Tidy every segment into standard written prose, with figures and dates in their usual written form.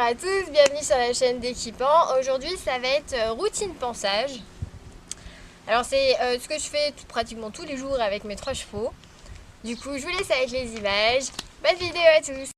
à tous, bienvenue sur la chaîne d'Équipant. Aujourd'hui ça va être routine ponçage. Alors c'est ce que je fais pratiquement tous les jours avec mes 3 chevaux. Du coup je vous laisse avec les images. Bonne vidéo à tous.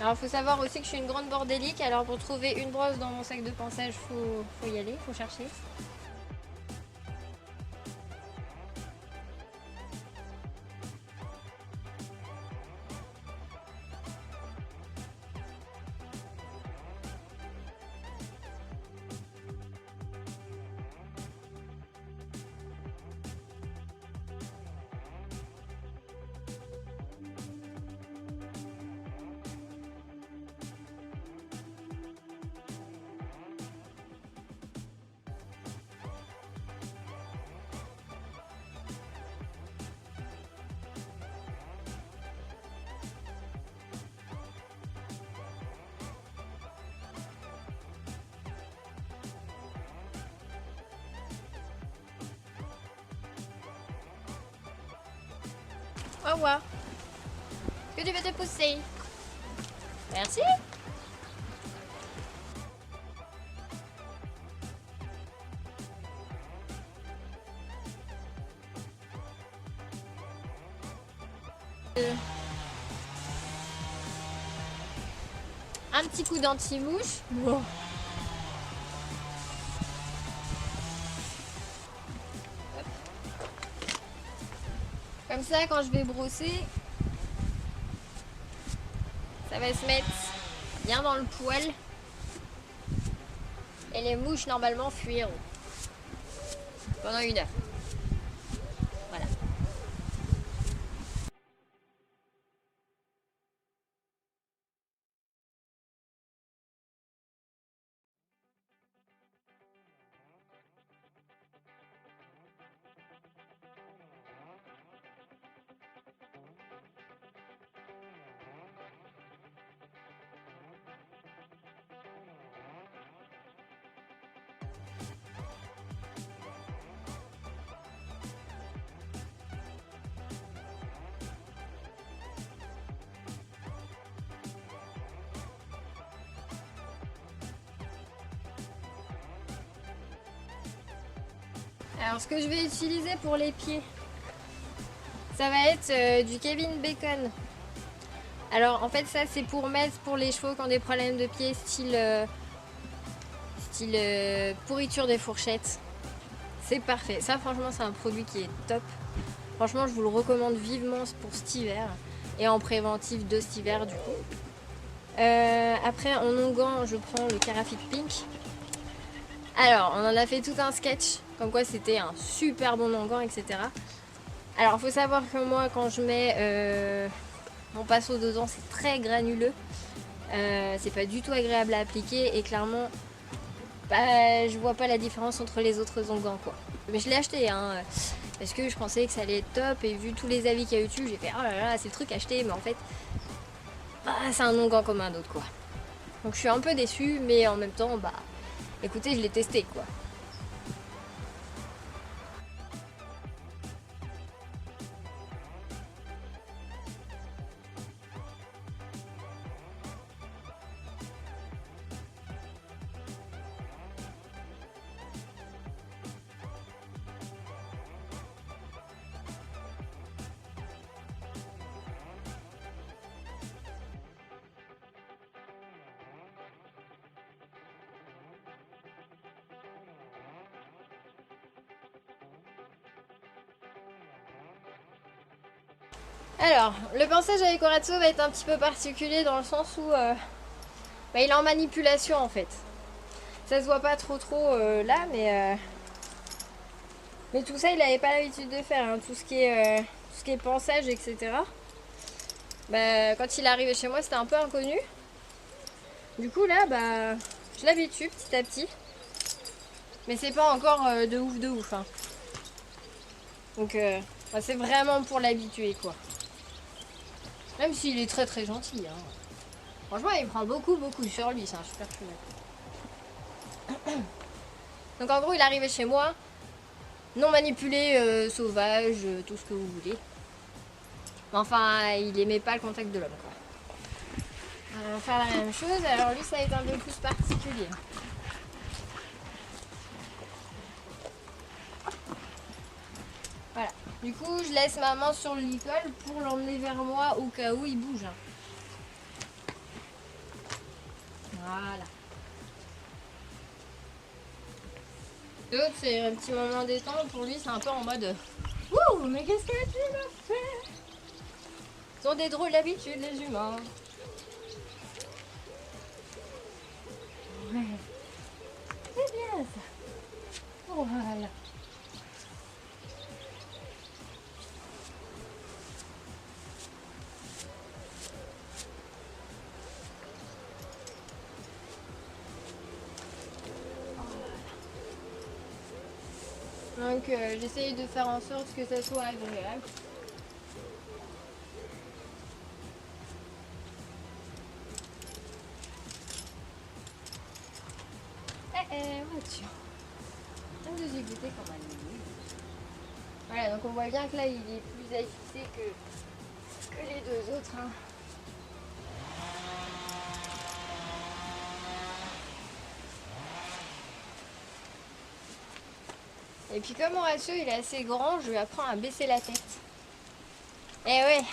Alors il faut savoir aussi que je suis une grande bordélique, alors pour trouver une brosse dans mon sac de ponçage, faut y aller, faut chercher. Au revoir. Est-ce que tu veux te pousser? Merci. Un petit coup d'anti-mouche. Wow. Comme ça, quand je vais brosser, ça va se mettre bien dans le poil. Et les mouches, normalement, fuiront pendant 1 heure. Voilà. Alors ce que je vais utiliser pour les pieds, ça va être du Kevin Bacon. Alors en fait ça c'est pour mettre pour les chevaux qui ont des problèmes de pieds style pourriture des fourchettes. C'est parfait, ça franchement c'est un produit qui est top. Franchement je vous le recommande vivement pour cet hiver et en préventif de cet hiver du coup. Après en onguent je prends le Carafit Pink. Alors on en a fait tout un sketch comme quoi c'était un super bon onguent, etc. Alors il faut savoir que moi quand je mets mon pinceau dedans c'est très granuleux, c'est pas du tout agréable à appliquer et clairement je vois pas la différence entre les autres onguents quoi. Mais je l'ai acheté hein, parce que je pensais que ça allait être top et vu tous les avis qu'il y a eu dessus j'ai fait oh là là c'est le truc acheté, mais en fait c'est un onguent comme un autre quoi. Donc je suis un peu déçue, mais en même temps écoutez je l'ai testé quoi. Alors, le pinçage avec Orazzo va être un petit peu particulier dans le sens où il est en manipulation en fait. Ça se voit pas trop là, mais tout ça il n'avait pas l'habitude de faire, hein. Tout ce qui est ponçage, etc. Quand il est arrivé chez moi c'était un peu inconnu. Du coup là, bah, je l'habitue petit à petit. Mais c'est pas encore de ouf, hein. Donc bah, c'est vraiment pour l'habituer, quoi. Même s'il est très très gentil, hein. Franchement, il prend beaucoup sur lui, c'est un super chouette. Donc en gros, il est arrivé chez moi, non manipulé, sauvage, tout ce que vous voulez. Mais enfin, il aimait pas le contact de l'homme, quoi. On va faire la même chose, alors lui, ça va être un peu plus particulier. Voilà. Du coup, je laisse ma main sur le licol pour l'emmener vers moi au cas où il bouge. Voilà. L'autre, c'est un petit moment détente. Pour lui, c'est un peu en mode ouh, mais qu'est-ce que tu m'as fait? Ils ont des drôles d'habitudes, les humains. Ouais. C'est bien ça. Voilà. Donc j'essaye de faire en sorte que ça soit agréable. Voiture. On nous écouter comme un minute. Voilà, donc on voit bien que là il est plus agité que les deux autres. Hein. Et puis comme Horatio il est assez grand, je lui apprends à baisser la tête. Et ouais,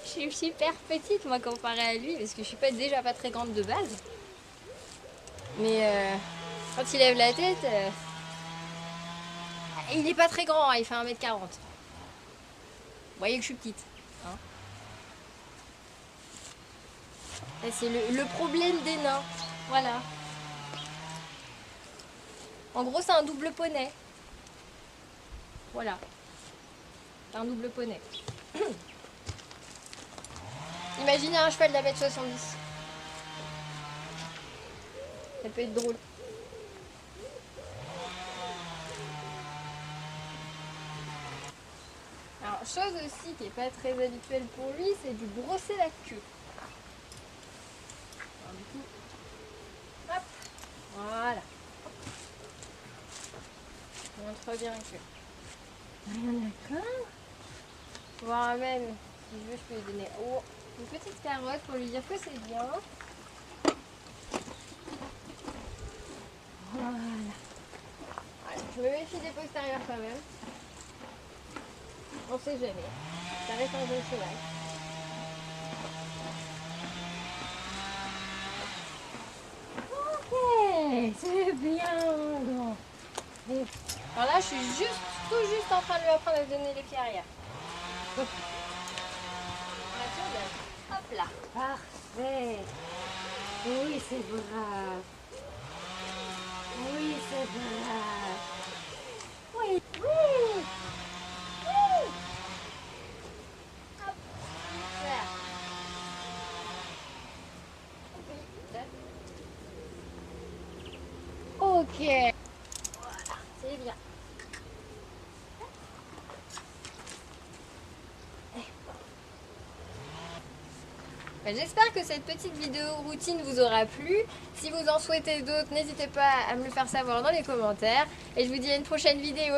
je suis super petite moi comparée à lui parce que je suis déjà pas très grande de base. Mais quand il lève la tête, il est pas très grand, hein, il fait 1m40. Vous voyez que je suis petite. Hein. C'est le problème des nains. Voilà. En gros c'est un double poney. Voilà. C'est un double poney. Imaginez un cheval d'1m70. Ça peut être drôle. Alors, chose aussi qui n'est pas très habituelle pour lui, c'est de brosser la queue. Alors, du coup, hop, voilà. On montre bien que. D'accord. Voire même, si je veux, je peux lui donner une petite carotte pour lui dire que c'est bien. Voilà. Je me méfie des postérieurs quand même. On sait jamais. Ça reste un jeune cheval. Ok, c'est bien. Alors là, je suis tout juste en train de lui apprendre à donner les pieds arrière. Hop là. Parfait. Oui, c'est brave. Oui, c'est brave. Oui, oui. Oui. Hop. Super. Ok. Voilà, c'est bien. J'espère que cette petite vidéo routine vous aura plu. Si vous en souhaitez d'autres, n'hésitez pas à me le faire savoir dans les commentaires. Et je vous dis à une prochaine vidéo.